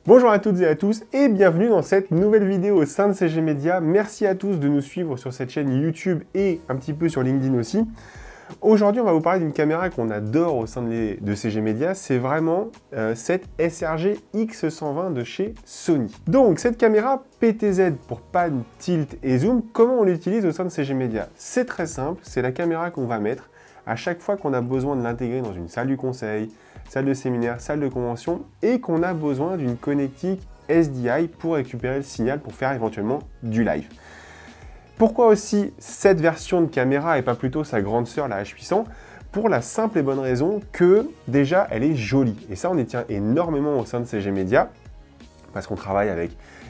Bonjour à toutes et à tous et bienvenue dans cette nouvelle vidéo au sein de CG Media. Merci à tous de nous suivre sur cette chaîne YouTube et un petit peu sur LinkedIn aussi. Aujourd'hui, on va vous parler d'une caméra qu'on adore au sein de CG Media. C'est vraiment cette SRG X120 de chez Sony. Donc, cette caméra PTZ pour pan, tilt et zoom, comment on l'utilise au sein de CG Media? C'est très simple, c'est la caméra qu'on va mettre à chaque fois qu'on a besoin de l'intégrer dans une salle du conseil, salle de séminaire, salle de convention et qu'on a besoin d'une connectique SDI pour récupérer le signal pour faire éventuellement du live. Pourquoi aussi cette version de caméra et pas plutôt sa grande sœur, la H800? Pour la simple et bonne raison que déjà elle est jolie. Et ça on y tient énormément au sein de CG Media parce qu'on travaille avec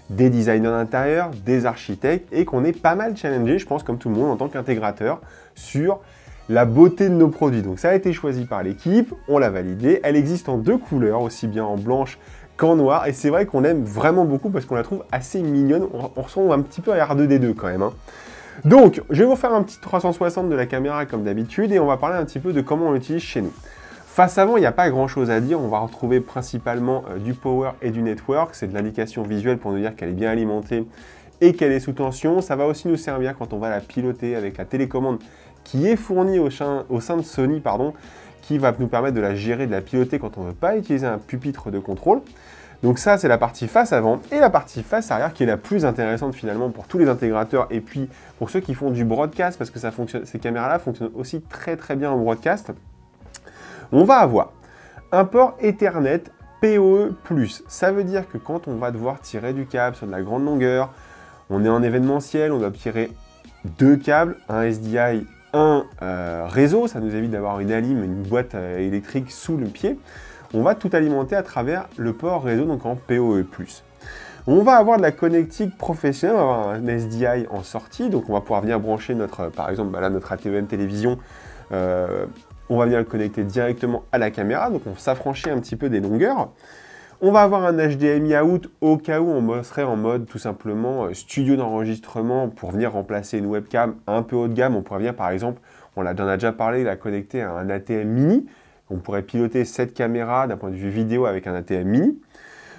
des designers d'intérieur, des architectes et qu'on est pas mal challengé, je pense comme tout le monde en tant qu'intégrateur, sur la beauté de nos produits. Donc ça a été choisi par l'équipe, on l'a validé, elle existe en deux couleurs, aussi bien en blanche qu'en noir, et c'est vrai qu'on aime vraiment beaucoup parce qu'on la trouve assez mignonne, on ressemble un petit peu à R2D2 quand même. Donc, je vais vous faire un petit 360 de la caméra comme d'habitude, et on va parler un petit peu de comment on l'utilise chez nous. Face avant, il n'y a pas grand chose à dire, on va retrouver principalement du power et du network, c'est de l'indication visuelle pour nous dire qu'elle est bien alimentée et qu'elle est sous tension. Ça va aussi nous servir quand on va la piloter avec la télécommande qui est fournie au sein de Sony, qui va nous permettre de la gérer, de la piloter quand on ne veut pas utiliser un pupitre de contrôle. Donc ça, c'est la partie face avant, et la partie face arrière qui est la plus intéressante finalement pour tous les intégrateurs, et puis pour ceux qui font du broadcast, parce que ça fonctionne, ces caméras-là fonctionnent aussi très bien en broadcast. On va avoir un port Ethernet PoE+. Ça veut dire que quand on va devoir tirer du câble sur de la grande longueur, on est en événementiel, on doit tirer deux câbles, un SDI, un réseau, ça nous évite d'avoir une alim, une boîte électrique sous le pied. On va tout alimenter à travers le port réseau, donc en PoE+. On va avoir de la connectique professionnelle, on va avoir un SDI en sortie, donc on va pouvoir venir brancher notre, par exemple, là, notre ATEM télévision, on va venir le connecter directement à la caméra, donc on s'affranchit un petit peu des longueurs. On va avoir un HDMI out au cas où on serait en mode tout simplement studio d'enregistrement pour venir remplacer une webcam un peu haut de gamme. On pourrait venir par exemple, on en a déjà parlé, la connecter à un ATM mini. On pourrait piloter cette caméra d'un point de vue vidéo avec un ATM mini.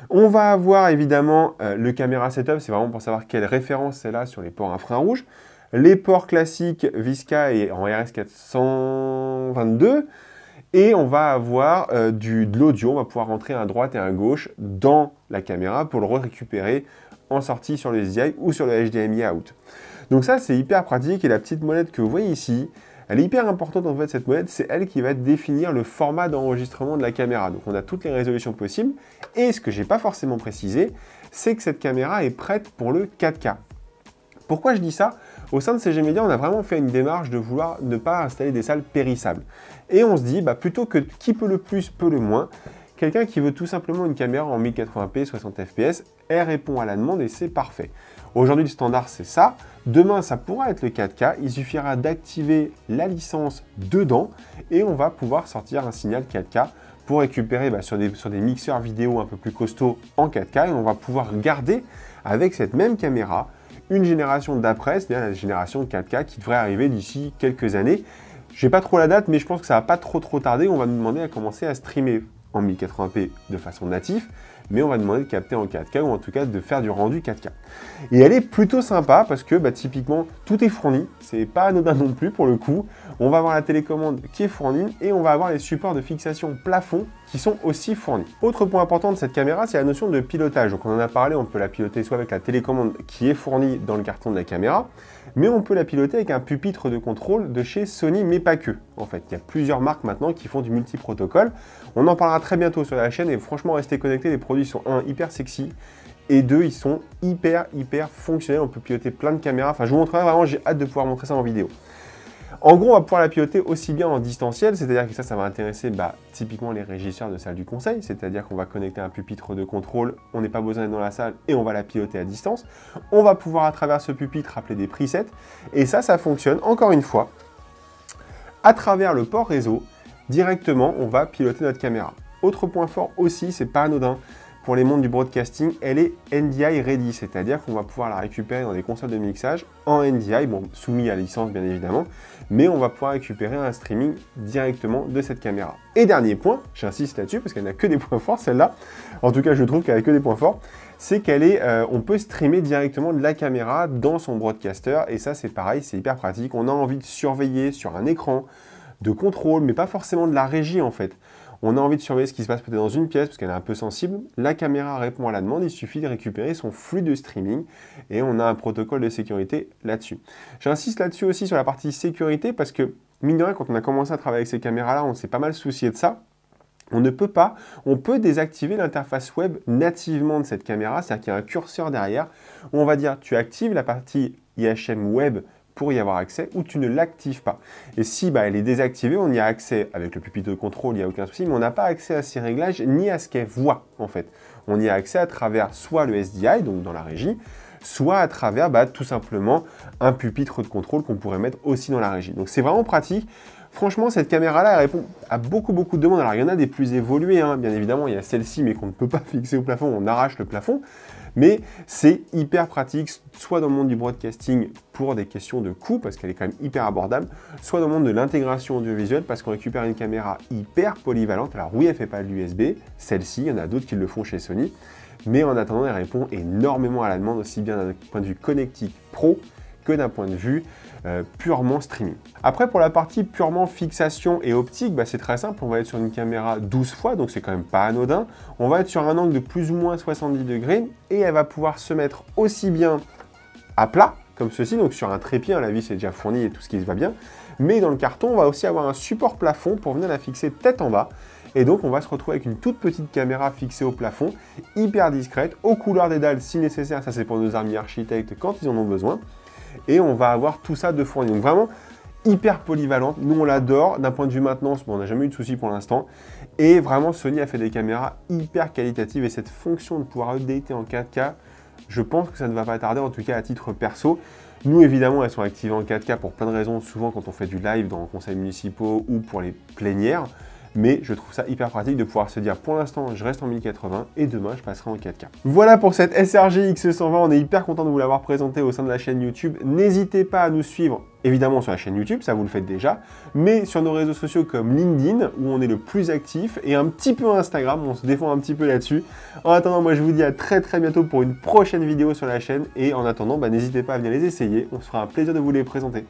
On va avoir évidemment le caméra setup, c'est vraiment pour savoir quelle référence c'est là sur les ports infrarouges. Les ports classiques Visca et en RS422. Et on va avoir de l'audio, on va pouvoir rentrer à droite et à gauche dans la caméra pour le récupérer en sortie sur le SDI ou sur le HDMI out. Donc ça, c'est hyper pratique, et la petite molette que vous voyez ici, elle est hyper importante en fait, cette molette, c'est elle qui va définir le format d'enregistrement de la caméra. Donc on a toutes les résolutions possibles, et ce que j'ai pas forcément précisé, c'est que cette caméra est prête pour le 4K. Pourquoi je dis ça? Au sein de CG Media, on a vraiment fait une démarche de vouloir ne pas installer des salles périssables. Et on se dit, plutôt que qui peut le plus, peut le moins, quelqu'un qui veut tout simplement une caméra en 1080p, 60 fps, elle répond à la demande et c'est parfait. Aujourd'hui, le standard, c'est ça. Demain, ça pourra être le 4K. Il suffira d'activer la licence dedans et on va pouvoir sortir un signal 4K pour récupérer sur des mixeurs vidéo un peu plus costauds en 4K, et on va pouvoir garder avec cette même caméra une génération d'après, c'est-à-dire la génération 4K qui devrait arriver d'ici quelques années. Je n'ai pas trop la date, mais je pense que ça va pas trop tarder. On va nous demander à commencer à streamer en 1080p de façon native, mais on va demander de capter en 4K, ou en tout cas de faire du rendu 4K. Et elle est plutôt sympa parce que typiquement tout est fourni, c'est pas anodin non plus pour le coup. On va avoir la télécommande qui est fournie et on va avoir les supports de fixation plafond qui sont aussi fournis. Autre point important de cette caméra, c'est la notion de pilotage. Donc on en a parlé, on peut la piloter soit avec la télécommande qui est fournie dans le carton de la caméra, mais on peut la piloter avec un pupitre de contrôle de chez Sony, mais pas que. En fait, il y a plusieurs marques maintenant qui font du multi-protocole. On en parlera très bientôt sur la chaîne, et franchement, restez connectés, les produits sont hyper sexy, et deux, ils sont hyper fonctionnels. On peut piloter plein de caméras. Enfin, je vous montrerai vraiment, j'ai hâte de pouvoir montrer ça en vidéo. En gros, on va pouvoir la piloter aussi bien en distanciel, c'est-à-dire que ça va intéresser typiquement les régisseurs de salle du conseil, c'est-à-dire qu'on va connecter un pupitre de contrôle, on n'est pas besoin d'être dans la salle et on va la piloter à distance. On va pouvoir à travers ce pupitre appeler des presets, et ça fonctionne encore une fois à travers le port réseau. Directement, on va piloter notre caméra. Autre point fort aussi, c'est pas anodin, pour les mondes du broadcasting, elle est NDI ready, c'est-à-dire qu'on va pouvoir la récupérer dans des consoles de mixage en NDI, bon, soumis à licence bien évidemment, mais on va pouvoir récupérer un streaming directement de cette caméra. Et dernier point, j'insiste là-dessus parce qu'elle n'a que des points forts celle-là, en tout cas je trouve qu'elle a que des points forts, c'est qu'elle est, on peut streamer directement de la caméra dans son broadcaster, et ça c'est pareil, c'est hyper pratique. On a envie de surveiller sur un écran, de contrôle, mais pas forcément de la régie en fait. On a envie de surveiller ce qui se passe peut-être dans une pièce parce qu'elle est un peu sensible. La caméra répond à la demande, il suffit de récupérer son flux de streaming et on a un protocole de sécurité là-dessus. J'insiste là-dessus aussi sur la partie sécurité parce que, mine de rien, quand on a commencé à travailler avec ces caméras-là, on s'est pas mal soucié de ça. On ne peut pas, on peut désactiver l'interface web nativement de cette caméra, c'est-à-dire qu'il y a un curseur derrière où on va dire tu actives la partie IHM web pour y avoir accès ou tu ne l'actives pas. Et si elle est désactivée, on y a accès avec le pupitre de contrôle, il n'y a aucun souci, mais on n'a pas accès à ces réglages ni à ce qu'elle voit en fait. On y a accès à travers soit le SDI, donc dans la régie, soit à travers tout simplement un pupitre de contrôle qu'on pourrait mettre aussi dans la régie. Donc c'est vraiment pratique. Franchement, cette caméra-là, elle répond à beaucoup de demandes. Alors, il y en a des plus évoluées, hein. Bien évidemment, il y a celle-ci, mais qu'on ne peut pas fixer au plafond, on arrache le plafond. Mais c'est hyper pratique, soit dans le monde du broadcasting pour des questions de coût, parce qu'elle est quand même hyper abordable, soit dans le monde de l'intégration audiovisuelle, parce qu'on récupère une caméra hyper polyvalente. Alors oui, elle ne fait pas de l'USB, celle-ci, il y en a d'autres qui le font chez Sony, mais en attendant, elle répond énormément à la demande, aussi bien d'un point de vue connectique pro que d'un point de vue purement streaming. Après, pour la partie purement fixation et optique, c'est très simple, on va être sur une caméra 12 fois, donc c'est quand même pas anodin. On va être sur un angle de plus ou moins 70 degrés et elle va pouvoir se mettre aussi bien à plat, comme ceci, donc sur un trépied, la vis est déjà fournie et tout ce qui va bien, mais dans le carton, on va aussi avoir un support plafond pour venir la fixer tête en bas. Et donc, on va se retrouver avec une toute petite caméra fixée au plafond, hyper discrète, aux couleurs des dalles si nécessaire, ça c'est pour nos amis architectes quand ils en ont besoin. Et on va avoir tout ça de fourni. Donc vraiment, hyper polyvalente. Nous, on l'adore. D'un point de vue maintenance, on n'a jamais eu de soucis pour l'instant. Et vraiment, Sony a fait des caméras hyper qualitatives. Et cette fonction de pouvoir updater en 4K, je pense que ça ne va pas tarder, en tout cas à titre perso. Nous, évidemment, elles sont activées en 4K pour plein de raisons, souvent quand on fait du live dans les conseils municipaux ou pour les plénières. Mais je trouve ça hyper pratique de pouvoir se dire pour l'instant je reste en 1080 et demain je passerai en 4K. Voilà pour cette SRG X120, on est hyper content de vous l'avoir présenté au sein de la chaîne YouTube. N'hésitez pas à nous suivre évidemment sur la chaîne YouTube, ça vous le faites déjà, mais sur nos réseaux sociaux comme LinkedIn où on est le plus actif et un petit peu Instagram, on se défend un petit peu là-dessus. En attendant, moi je vous dis à très bientôt pour une prochaine vidéo sur la chaîne et en attendant, n'hésitez pas à venir les essayer, on se fera un plaisir de vous les présenter.